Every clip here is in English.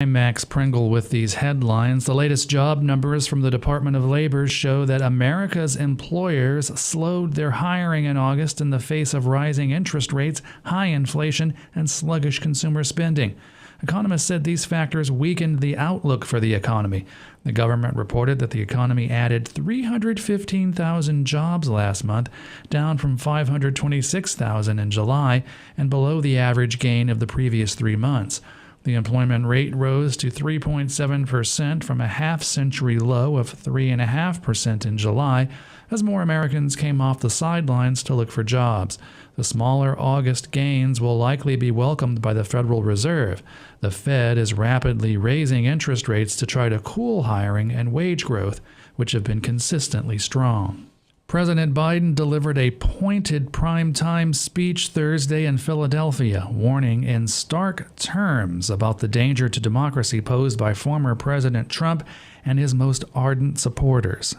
I'm Max Pringle with these headlines. The latest job numbers from the Department of Labor show that America's employers slowed their hiring in August in the face of rising interest rates, high inflation, and sluggish consumer spending. Economists said these factors weakened the outlook for the economy. The government reported that the economy added 315,000 jobs last month, down from 526,000 in July, and below the average gain of the previous 3 months. The employment rate rose to 3.7% from a half-century low of 3.5% in July, as more Americans came off the sidelines to look for jobs. The smaller August gains will likely be welcomed by the Federal Reserve. The Fed is rapidly raising interest rates to try to cool hiring and wage growth, which have been consistently strong. President Biden delivered a pointed primetime speech Thursday in Philadelphia, warning in stark terms about the danger to democracy posed by former President Trump and his most ardent supporters.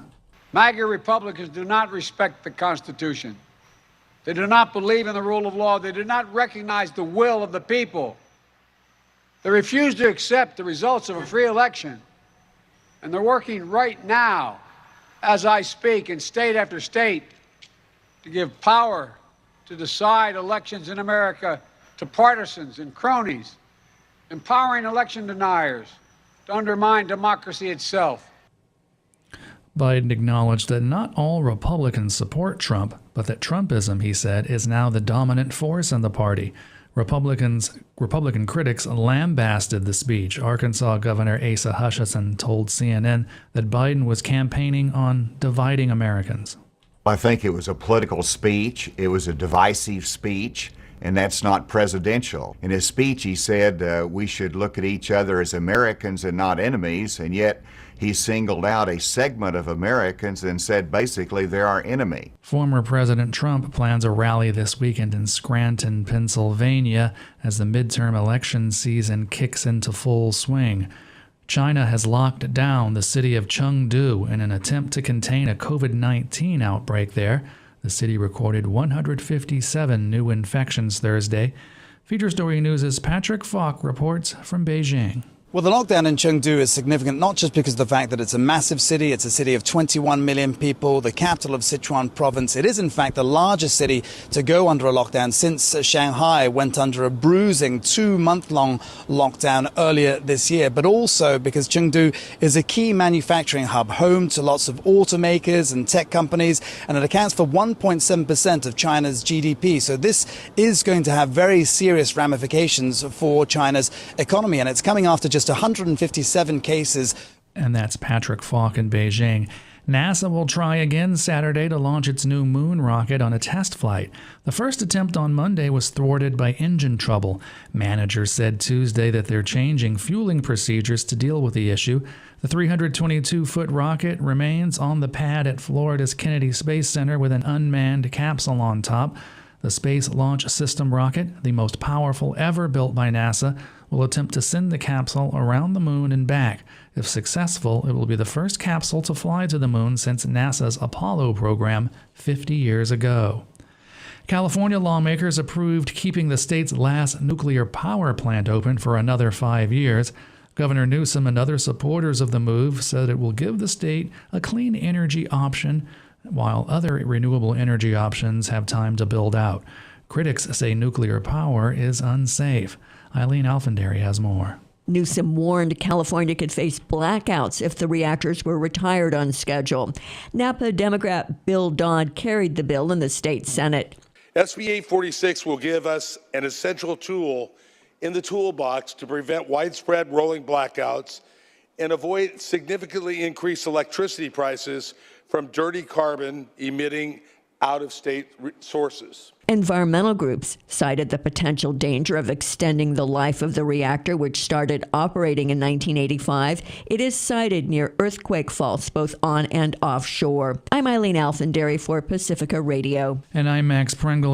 MAGA Republicans do not respect the Constitution. They do not believe in the rule of law. They do not recognize the will of the people. They refuse to accept the results of a free election. And they're working right now, as I speak, in state after state, to give power to decide elections in America to partisans and cronies, empowering election deniers to undermine democracy itself. Biden acknowledged that not all Republicans support Trump, but that Trumpism, he said, is now the dominant force in the party. Republican critics lambasted the speech. Arkansas Governor Asa Hutchinson told CNN that Biden was campaigning on dividing Americans. I think it was a political speech. It was a divisive speech, and that's not presidential. In his speech, he said we should look at each other as Americans and not enemies, and yet he singled out a segment of Americans and said basically they're our enemy. Former President Trump plans a rally this weekend in Scranton, Pennsylvania, as the midterm election season kicks into full swing. China has locked down the city of Chengdu in an attempt to contain a COVID-19 outbreak there. The city recorded 157 new infections Thursday. Feature Story News' Patrick Falk reports from Beijing. Well, the lockdown in Chengdu is significant not just because of the fact that it's a massive city. It's a city of 21 million people, the capital of Sichuan province. It is, in fact, the largest city to go under a lockdown since Shanghai went under a bruising 2-month-long lockdown earlier this year. But also because Chengdu is a key manufacturing hub, home to lots of automakers and tech companies, and it accounts for 1.7% of China's GDP. So this is going to have very serious ramifications for China's economy, and it's coming after just 157 cases. And that's Patrick Falk in Beijing. NASA will try again Saturday to launch its new moon rocket on a test flight. The first attempt on Monday was thwarted by engine trouble. Managers said Tuesday that they're changing fueling procedures to deal with the issue. The 322-foot rocket remains on the pad at Florida's Kennedy Space Center with an unmanned capsule on top. The Space Launch System rocket, the most powerful ever built by NASA, will attempt to send the capsule around the moon and back. If successful, it will be the first capsule to fly to the moon since NASA's Apollo program 50 years ago. California lawmakers approved keeping the state's last nuclear power plant open for another 5 years. Governor Newsom and other supporters of the move said it will give the state a clean energy option, while other renewable energy options have time to build out. Critics say nuclear power is unsafe. Eileen Alfandary has more. Newsom warned California could face blackouts if the reactors were retired on schedule. Napa Democrat Bill Dodd carried the bill in the state Senate. SB 846 will give us an essential tool in the toolbox to prevent widespread rolling blackouts and avoid significantly increased electricity prices from dirty carbon emitting out-of-state sources. Environmental groups cited the potential danger of extending the life of the reactor, which started operating in 1985. It is sited near earthquake faults both on and offshore. I'm Eileen Alfandary for Pacifica Radio. And I'm Max Pringle.